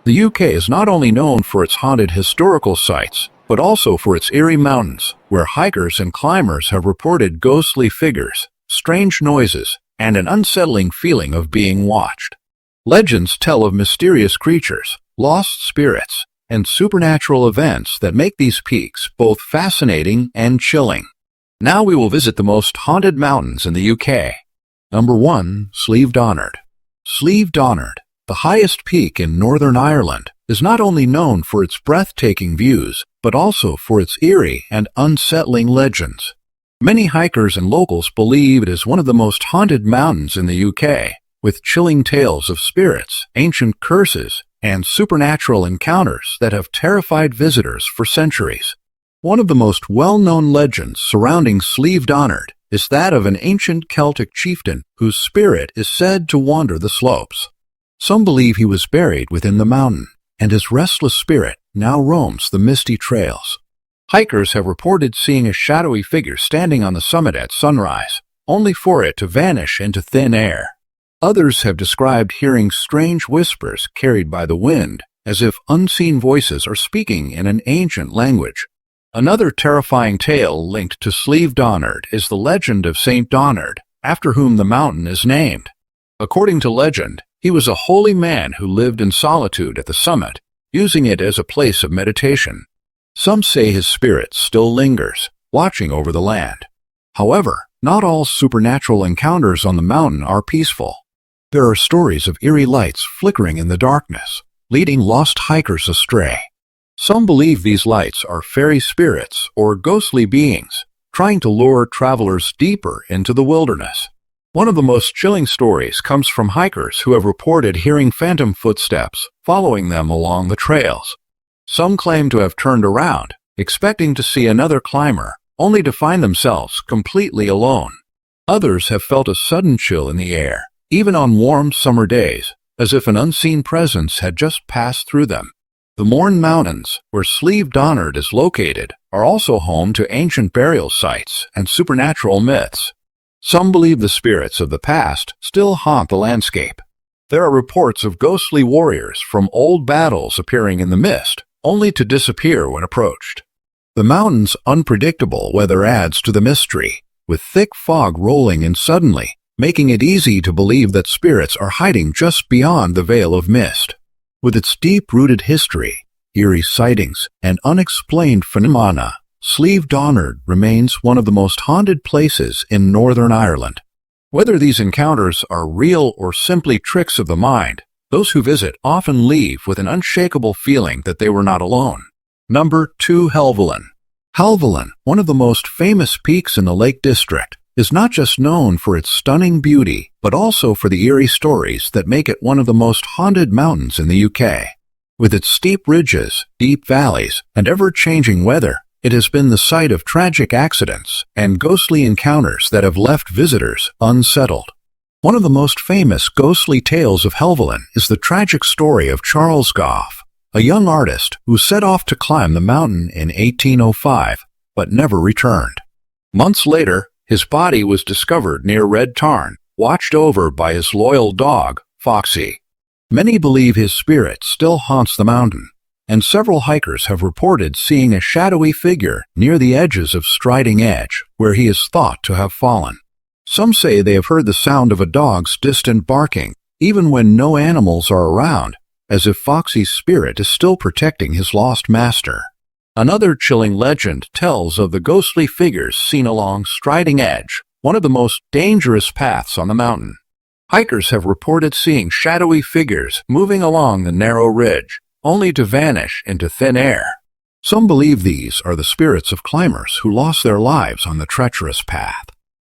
The UK is not only known for its haunted historical sites, but also for its eerie mountains, where hikers and climbers have reported ghostly figures, strange noises, and an unsettling feeling of being watched. Legends tell of mysterious creatures, lost spirits, and supernatural events that make these peaks both fascinating and chilling. Now we will visit the most haunted mountains in the UK. Number 1. Slieve Donard. Slieve Donard, the highest peak in Northern Ireland, is not only known for its breathtaking views, but also for its eerie and unsettling legends. Many hikers and locals believe it is one of the most haunted mountains in the UK, with chilling tales of spirits, ancient curses, and supernatural encounters that have terrified visitors for centuries. One of the most well-known legends surrounding Slieve Donard is that of an ancient Celtic chieftain whose spirit is said to wander the slopes. Some believe he was buried within the mountain, and his restless spirit now roams the misty trails. Hikers have reported seeing a shadowy figure standing on the summit at sunrise, only for it to vanish into thin air. Others have described hearing strange whispers carried by the wind, as if unseen voices are speaking in an ancient language. Another terrifying tale linked to Slieve Donard is the legend of Saint Donard, after whom the mountain is named. According to legend, he was a holy man who lived in solitude at the summit, using it as a place of meditation. Some say his spirit still lingers, watching over the land. However, not all supernatural encounters on the mountain are peaceful. There are stories of eerie lights flickering in the darkness, leading lost hikers astray. Some believe these lights are fairy spirits or ghostly beings, trying to lure travelers deeper into the wilderness. One of the most chilling stories comes from hikers who have reported hearing phantom footsteps following them along the trails. Some claim to have turned around, expecting to see another climber, only to find themselves completely alone. Others have felt a sudden chill in the air, even on warm summer days, as if an unseen presence had just passed through them. The Mourne Mountains, where Slieve Donard is located, are also home to ancient burial sites and supernatural myths. Some believe the spirits of the past still haunt the landscape. There are reports of ghostly warriors from old battles appearing in the mist, only to disappear when approached. The mountain's unpredictable weather adds to the mystery, with thick fog rolling in suddenly, making it easy to believe that spirits are hiding just beyond the veil of mist. With its deep-rooted history, eerie sightings, and unexplained phenomena, Slieve Donard remains one of the most haunted places in Northern Ireland. Whether these encounters are real or simply tricks of the mind, those who visit often leave with an unshakable feeling that they were not alone. Number 2. Helvellyn. Helvellyn, one of the most famous peaks in the Lake District, is not just known for its stunning beauty, but also for the eerie stories that make it one of the most haunted mountains in the UK. With its steep ridges, deep valleys, and ever-changing weather, it has been the site of tragic accidents and ghostly encounters that have left visitors unsettled. One of the most famous ghostly tales of Helvellyn is the tragic story of Charles Gough, a young artist who set off to climb the mountain in 1805, but never returned. Months later, his body was discovered near Red Tarn, watched over by his loyal dog, Foxy. Many believe his spirit still haunts the mountain, and several hikers have reported seeing a shadowy figure near the edges of Striding Edge, where he is thought to have fallen. Some say they have heard the sound of a dog's distant barking, even when no animals are around, as if Foxy's spirit is still protecting his lost master. Another chilling legend tells of the ghostly figures seen along Striding Edge, one of the most dangerous paths on the mountain. Hikers have reported seeing shadowy figures moving along the narrow ridge, only to vanish into thin air. Some believe these are the spirits of climbers who lost their lives on the treacherous path.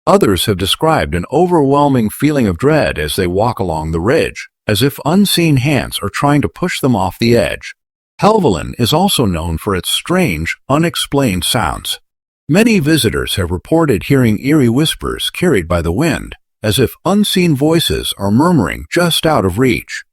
Others have described an overwhelming feeling of dread as they walk along the ridge, as if unseen hands are trying to push them off the edge. Helvellyn is also known for its strange, unexplained sounds. Many visitors have reported hearing eerie whispers carried by the wind, as if unseen voices are murmuring just out of reach.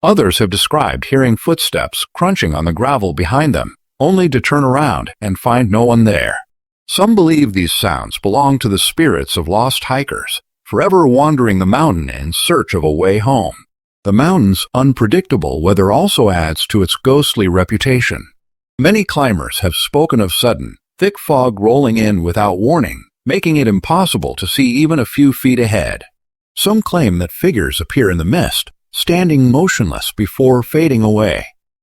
Others have described hearing footsteps crunching on the gravel behind them, only to turn around and find no one there. Some believe these sounds belong to the spirits of lost hikers, forever wandering the mountain in search of a way home. The mountain's unpredictable weather also adds to its ghostly reputation. Many climbers have spoken of sudden, thick fog rolling in without warning, making it impossible to see even a few feet ahead. Some claim that figures appear in the mist, standing motionless before fading away.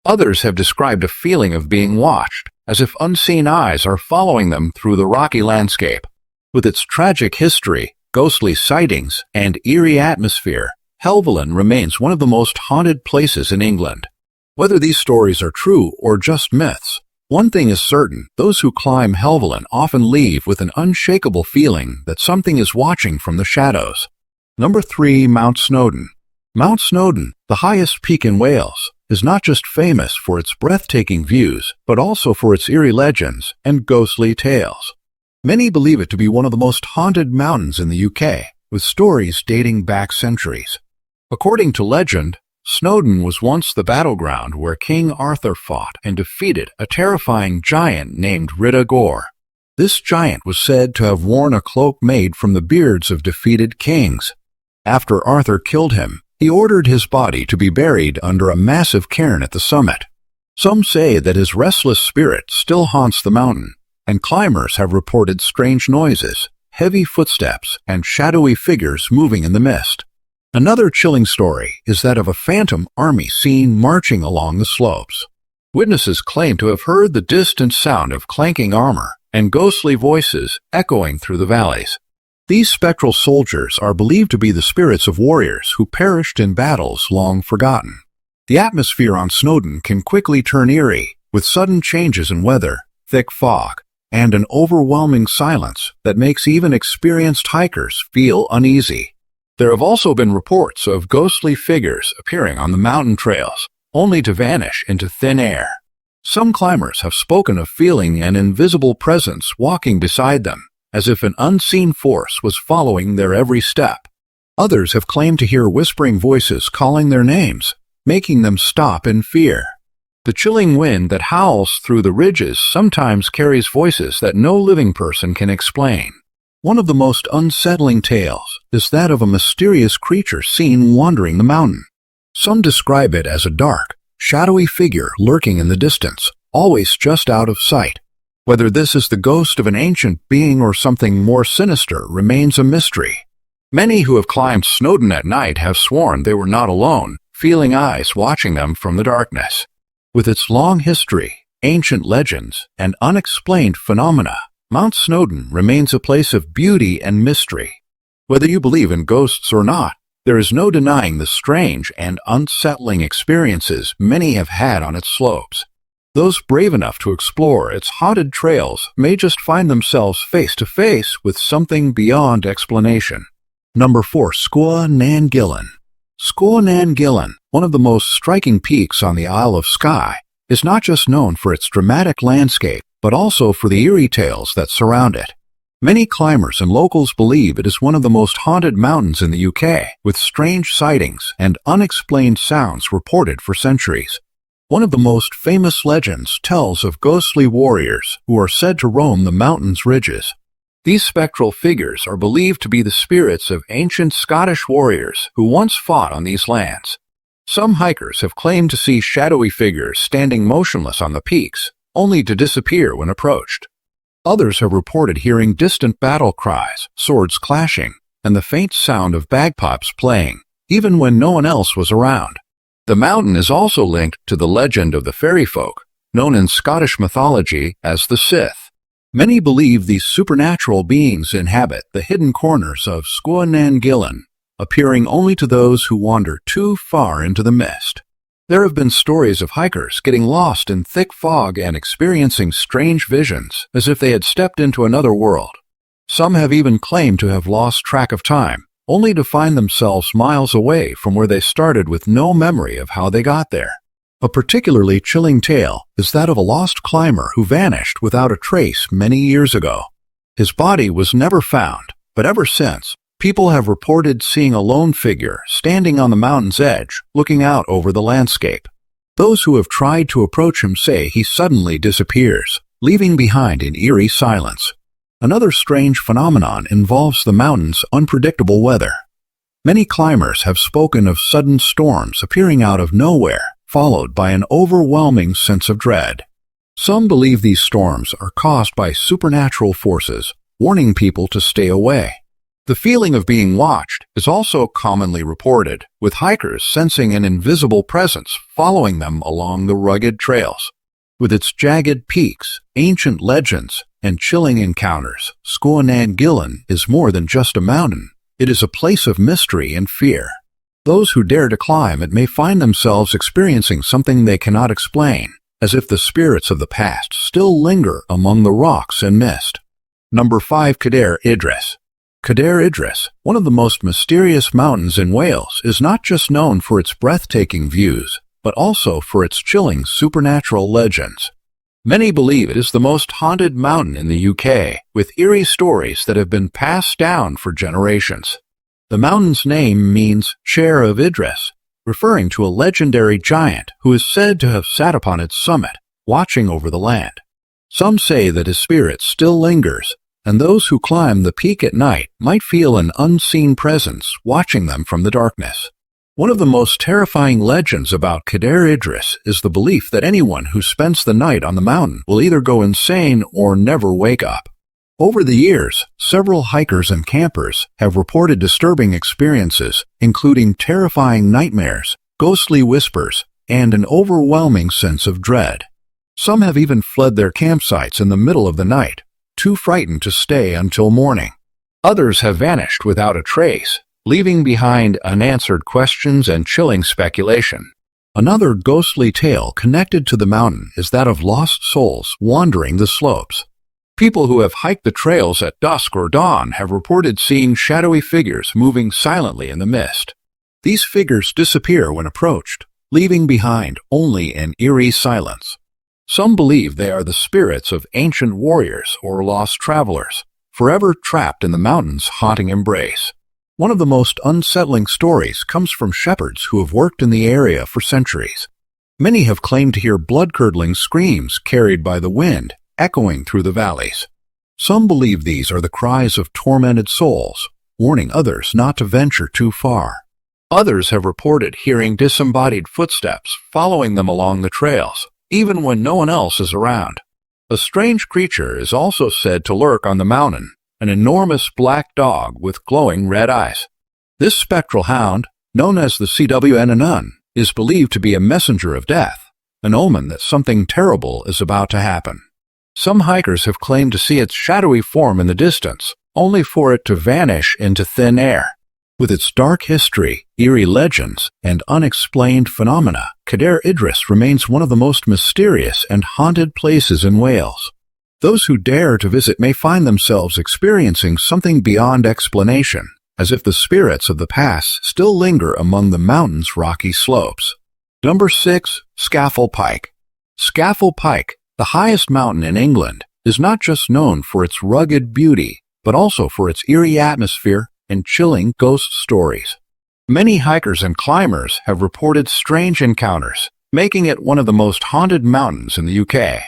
Others have described a feeling of being watched, as if unseen eyes are following them through the rocky landscape. With its tragic history, ghostly sightings, and eerie atmosphere, Helvellyn remains one of the most haunted places in England. Whether these stories are true or just myths, one thing is certain: those who climb Helvellyn often leave with an unshakable feeling that something is watching from the shadows. Number 3. Mount Snowdon. Mount Snowdon, the highest peak in Wales, is not just famous for its breathtaking views, but also for its eerie legends and ghostly tales. Many believe it to be one of the most haunted mountains in the UK, with stories dating back centuries. According to legend, Snowdon was once the battleground where King Arthur fought and defeated a terrifying giant named Ridagor. This giant was said to have worn a cloak made from the beards of defeated kings. After Arthur killed him, he ordered his body to be buried under a massive cairn at the summit. Some say that his restless spirit still haunts the mountain, and climbers have reported strange noises, heavy footsteps, and shadowy figures moving in the mist. Another chilling story is that of a phantom army seen marching along the slopes. Witnesses claim to have heard the distant sound of clanking armor and ghostly voices echoing through the valleys. These spectral soldiers are believed to be the spirits of warriors who perished in battles long forgotten. The atmosphere on Snowdon can quickly turn eerie, with sudden changes in weather, thick fog, and an overwhelming silence that makes even experienced hikers feel uneasy. There have also been reports of ghostly figures appearing on the mountain trails, only to vanish into thin air. Some climbers have spoken of feeling an invisible presence walking beside them, as if an unseen force was following their every step. Others have claimed to hear whispering voices calling their names, making them stop in fear. The chilling wind that howls through the ridges sometimes carries voices that no living person can explain. One of the most unsettling tales is that of a mysterious creature seen wandering the mountain. Some describe it as a dark, shadowy figure lurking in the distance, always just out of sight. Whether this is the ghost of an ancient being or something more sinister remains a mystery. Many who have climbed Snowdon at night have sworn they were not alone, feeling eyes watching them from the darkness. With its long history, ancient legends, and unexplained phenomena, Mount Snowdon remains a place of beauty and mystery. Whether you believe in ghosts or not, there is no denying the strange and unsettling experiences many have had on its slopes. Those brave enough to explore its haunted trails may just find themselves face to face with something beyond explanation. Number 4. Sgurr nan Gillean. Sgurr nan Gillean, one of the most striking peaks on the Isle of Skye, is not just known for its dramatic landscape, but also for the eerie tales that surround it. Many climbers and locals believe it is one of the most haunted mountains in the UK, with strange sightings and unexplained sounds reported for centuries. One of the most famous legends tells of ghostly warriors who are said to roam the mountain's ridges. These spectral figures are believed to be the spirits of ancient Scottish warriors who once fought on these lands. Some hikers have claimed to see shadowy figures standing motionless on the peaks, only to disappear when approached. Others have reported hearing distant battle cries, swords clashing, and the faint sound of bagpipes playing, even when no one else was around. The mountain is also linked to the legend of the fairy folk, known in Scottish mythology as the Sith. Many believe these supernatural beings inhabit the hidden corners of Sgurr nan Gillean, appearing only to those who wander too far into the mist. There have been stories of hikers getting lost in thick fog and experiencing strange visions, as if they had stepped into another world. Some have even claimed to have lost track of time, only to find themselves miles away from where they started with no memory of how they got there. A particularly chilling tale is that of a lost climber who vanished without a trace many years ago. His body was never found, but ever since, people have reported seeing a lone figure standing on the mountain's edge, looking out over the landscape. Those who have tried to approach him say he suddenly disappears, leaving behind an eerie silence. Another strange phenomenon involves the mountain's unpredictable weather. Many climbers have spoken of sudden storms appearing out of nowhere, followed by an overwhelming sense of dread. Some believe these storms are caused by supernatural forces, warning people to stay away. The feeling of being watched is also commonly reported, with hikers sensing an invisible presence following them along the rugged trails. With its jagged peaks, ancient legends, and chilling encounters, Gillean is more than just a mountain. It is a place of mystery and fear. Those who dare to climb it may find themselves experiencing something they cannot explain, as if the spirits of the past still linger among the rocks and mist. Number 5. Cadair Idris. Cadair Idris, one of the most mysterious mountains in Wales, is not just known for its breathtaking views, but also for its chilling supernatural legends. Many believe it is the most haunted mountain in the UK, with eerie stories that have been passed down for generations. The mountain's name means Chair of Idris, referring to a legendary giant who is said to have sat upon its summit, watching over the land. Some say that his spirit still lingers, and those who climb the peak at night might feel an unseen presence watching them from the darkness. One of the most terrifying legends about Cadair Idris is the belief that anyone who spends the night on the mountain will either go insane or never wake up. Over the years, several hikers and campers have reported disturbing experiences, including terrifying nightmares, ghostly whispers, and an overwhelming sense of dread. Some have even fled their campsites in the middle of the night, too frightened to stay until morning. Others have vanished without a trace, leaving behind unanswered questions and chilling speculation. Another ghostly tale connected to the mountain is that of lost souls wandering the slopes. People who have hiked the trails at dusk or dawn have reported seeing shadowy figures moving silently in the mist. These figures disappear when approached, leaving behind only an eerie silence. Some believe they are the spirits of ancient warriors or lost travelers, forever trapped in the mountain's haunting embrace. One of the most unsettling stories comes from shepherds who have worked in the area for centuries. Many have claimed to hear blood-curdling screams carried by the wind, echoing through the valleys. Some believe these are the cries of tormented souls, warning others not to venture too far. Others have reported hearing disembodied footsteps following them along the trails, even when no one else is around. A strange creature is also said to lurk on the mountain, an enormous black dog with glowing red eyes. This spectral hound, known as the Cwnn, is believed to be a messenger of death, an omen that something terrible is about to happen. Some hikers have claimed to see its shadowy form in the distance, only for it to vanish into thin air. With its dark history, eerie legends, and unexplained phenomena, Cadair Idris remains one of the most mysterious and haunted places in Wales. Those who dare to visit may find themselves experiencing something beyond explanation, as if the spirits of the past still linger among the mountain's rocky slopes. Number 6. Scafell Pike. Scafell Pike, the highest mountain in England, is not just known for its rugged beauty, but also for its eerie atmosphere and chilling ghost stories. Many hikers and climbers have reported strange encounters, making it one of the most haunted mountains in the UK.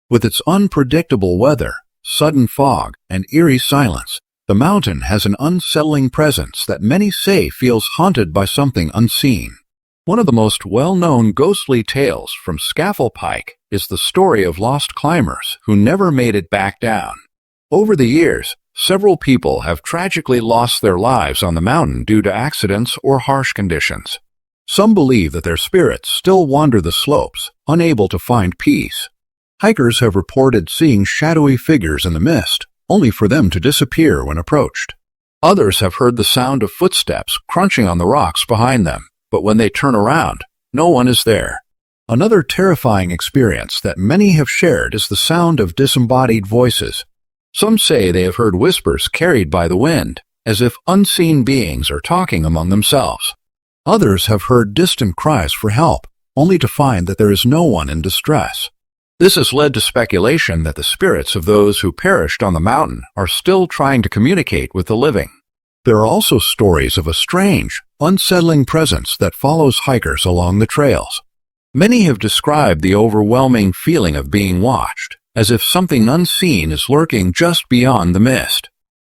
With its unpredictable weather, sudden fog, and eerie silence, the mountain has an unsettling presence that many say feels haunted by something unseen. One of the most well-known ghostly tales from Scafell Pike is the story of lost climbers who never made it back down. Over the years, several people have tragically lost their lives on the mountain due to accidents or harsh conditions. Some believe that their spirits still wander the slopes, unable to find peace. Hikers have reported seeing shadowy figures in the mist, only for them to disappear when approached. Others have heard the sound of footsteps crunching on the rocks behind them, but when they turn around, no one is there. Another terrifying experience that many have shared is the sound of disembodied voices. Some say they have heard whispers carried by the wind, as if unseen beings are talking among themselves. Others have heard distant cries for help, only to find that there is no one in distress. This has led to speculation that the spirits of those who perished on the mountain are still trying to communicate with the living. There are also stories of a strange, unsettling presence that follows hikers along the trails. Many have described the overwhelming feeling of being watched, as if something unseen is lurking just beyond the mist.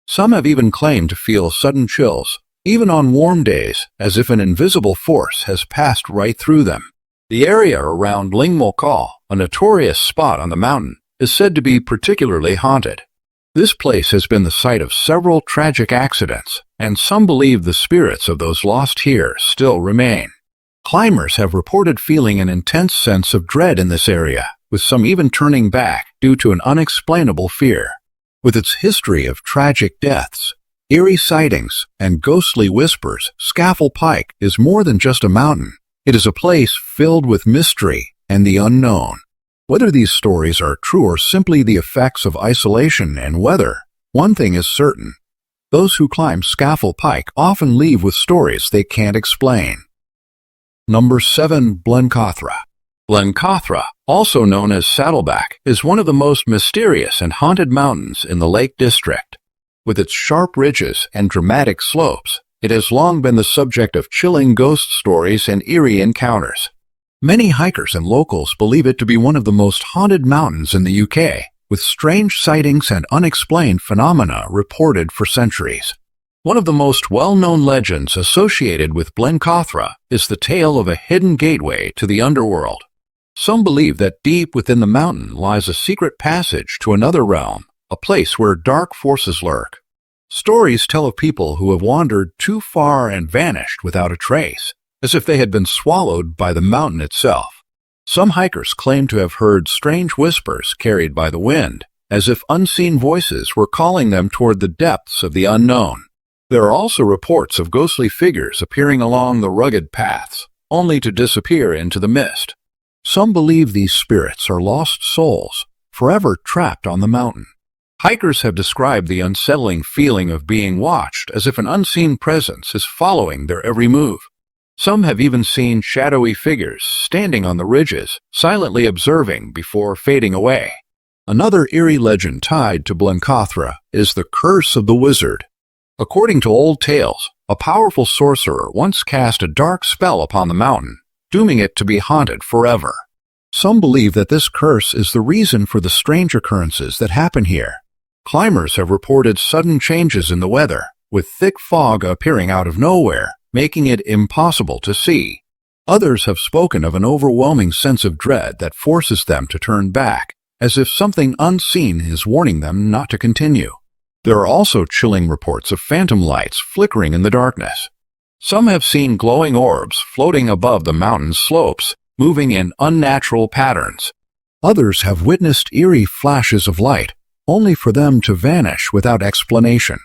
Some have even claimed to feel sudden chills, even on warm days, as if an invisible force has passed right through them. The area around Lingmolcall, a notorious spot on the mountain, is said to be particularly haunted. This place has been the site of several tragic accidents, and some believe the spirits of those lost here still remain. Climbers have reported feeling an intense sense of dread in this area, with some even turning back due to an unexplainable fear. With its history of tragic deaths, eerie sightings, and ghostly whispers, Scafell Pike is more than just a mountain. It is a place filled with mystery and the unknown. Whether these stories are true or simply the effects of isolation and weather, one thing is certain. Those who climb Scafell Pike often leave with stories they can't explain. Number 7. Blencathra. Blencathra, also known as Saddleback, is one of the most mysterious and haunted mountains in the Lake District. With its sharp ridges and dramatic slopes, it has long been the subject of chilling ghost stories and eerie encounters. Many hikers and locals believe it to be one of the most haunted mountains in the UK, with strange sightings and unexplained phenomena reported for centuries. One of the most well-known legends associated with Blencathra is the tale of a hidden gateway to the underworld. Some believe that deep within the mountain lies a secret passage to another realm, a place where dark forces lurk. Stories tell of people who have wandered too far and vanished without a trace, as if they had been swallowed by the mountain itself. Some hikers claim to have heard strange whispers carried by the wind, as if unseen voices were calling them toward the depths of the unknown. There are also reports of ghostly figures appearing along the rugged paths, only to disappear into the mist. Some believe these spirits are lost souls, forever trapped on the mountain. Hikers have described the unsettling feeling of being watched as if an unseen presence is following their every move. Some have even seen shadowy figures standing on the ridges, silently observing before fading away. Another eerie legend tied to Blencathra is the Curse of the Wizard. According to old tales, a powerful sorcerer once cast a dark spell upon the mountain, dooming it to be haunted forever. Some believe that this curse is the reason for the strange occurrences that happen here. Climbers have reported sudden changes in the weather, with thick fog appearing out of nowhere, making it impossible to see. Others have spoken of an overwhelming sense of dread that forces them to turn back, as if something unseen is warning them not to continue. There are also chilling reports of phantom lights flickering in the darkness. Some have seen glowing orbs floating above the mountain's slopes, moving in unnatural patterns. Others have witnessed eerie flashes of light, only for them to vanish without explanation.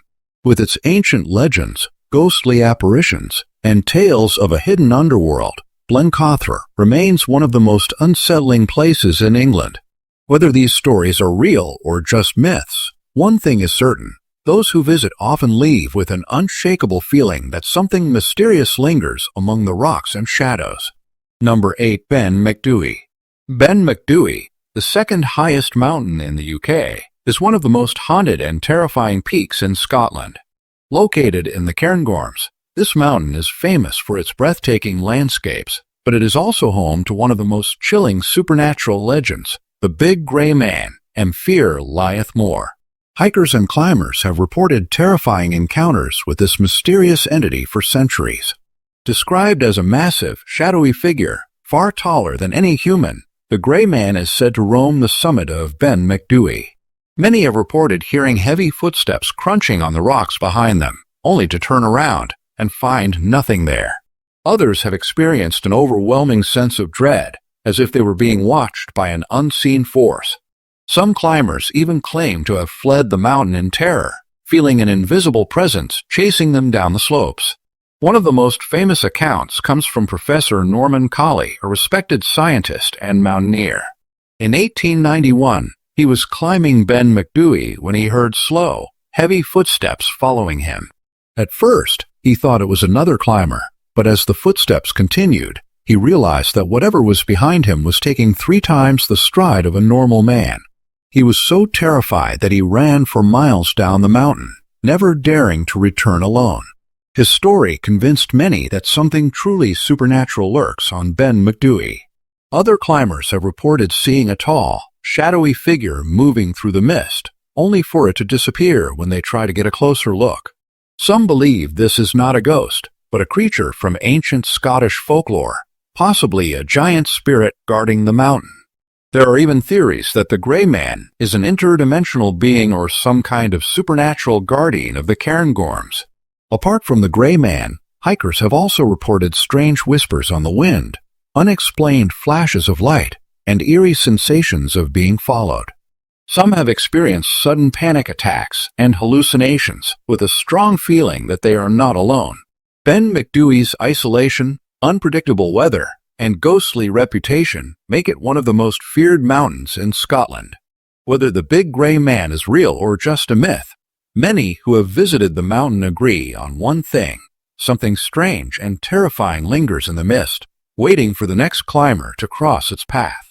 With its ancient legends, ghostly apparitions, and tales of a hidden underworld, Blencathra remains one of the most unsettling places in England. Whether these stories are real or just myths, one thing is certain. Those who visit often leave with an unshakable feeling that something mysterious lingers among the rocks and shadows. Number 8. Ben Macdui. Ben Macdui, the second highest mountain in the UK, is one of the most haunted and terrifying peaks in Scotland. Located in the Cairngorms, this mountain is famous for its breathtaking landscapes, but it is also home to one of the most chilling supernatural legends, the Big Grey Man, and Fear Lieth More. Hikers and climbers have reported terrifying encounters with this mysterious entity for centuries. Described as a massive, shadowy figure, far taller than any human, the Grey Man is said to roam the summit of Ben Macdui. Many have reported hearing heavy footsteps crunching on the rocks behind them, only to turn around and find nothing there. Others have experienced an overwhelming sense of dread, as if they were being watched by an unseen force. Some climbers even claim to have fled the mountain in terror, feeling an invisible presence chasing them down the slopes. One of the most famous accounts comes from Professor Norman Colley, a respected scientist and mountaineer. In 1891, he was climbing Ben Macdui when he heard slow, heavy footsteps following him. At first, he thought it was another climber, but as the footsteps continued, he realized that whatever was behind him was taking 3 times the stride of a normal man. He was so terrified that he ran for miles down the mountain, never daring to return alone. His story convinced many that something truly supernatural lurks on Ben Macdui. Other climbers have reported seeing a tall, shadowy figure moving through the mist, only for it to disappear when they try to get a closer look. Some believe this is not a ghost, but a creature from ancient Scottish folklore, possibly a giant spirit guarding the mountain. There are even theories that the Grey Man is an interdimensional being or some kind of supernatural guardian of the Cairngorms. Apart from the Grey Man, hikers have also reported strange whispers on the wind, unexplained flashes of light, and eerie sensations of being followed. Some have experienced sudden panic attacks and hallucinations with a strong feeling that they are not alone. Ben Macdui's isolation, unpredictable weather, and ghostly reputation make it one of the most feared mountains in Scotland. Whether the Big Grey Man is real or just a myth, many who have visited the mountain agree on one thing: something strange and terrifying lingers in the mist, waiting for the next climber to cross its path.